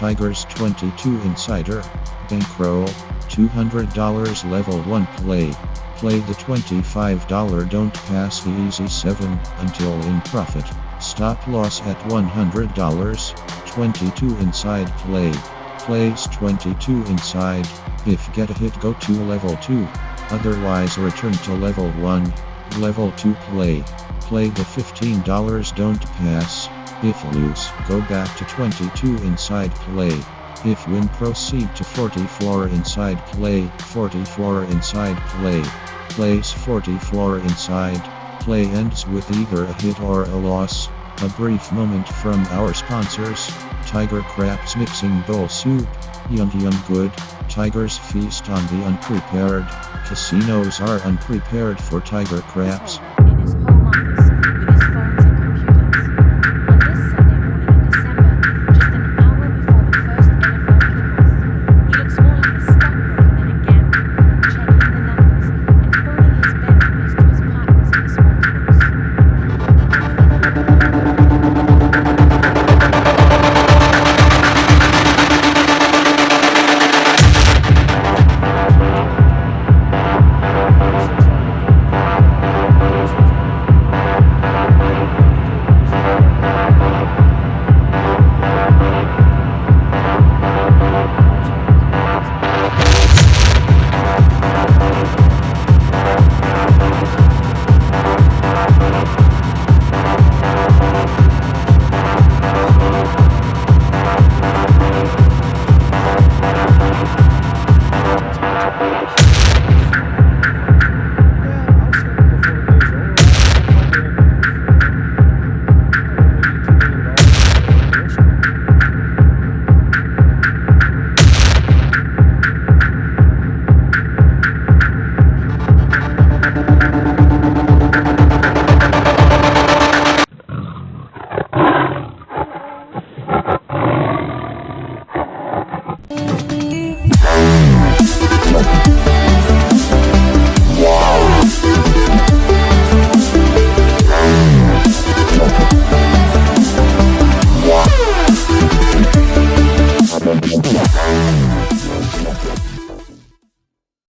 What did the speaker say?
Tigers 22 Insider. Bankroll, $200 level 1 play. Play the $25 don't pass the easy 7 until in profit. Stop loss at $100. 22 inside play. Plays 22 inside. If get a hit, go to level 2. Otherwise return to level 1. Level 2 play. Play the $15 don't pass. If lose, go back to 22 inside play. If win, proceed to 44 inside play. 44 inside play. Plays 44 inside. Play ends with either a hit or a loss. A brief moment from our sponsors. Tiger Crabs Mixing Bowl Soup. Yum good. Tigers feast on the unprepared. Casinos are unprepared for tiger crabs.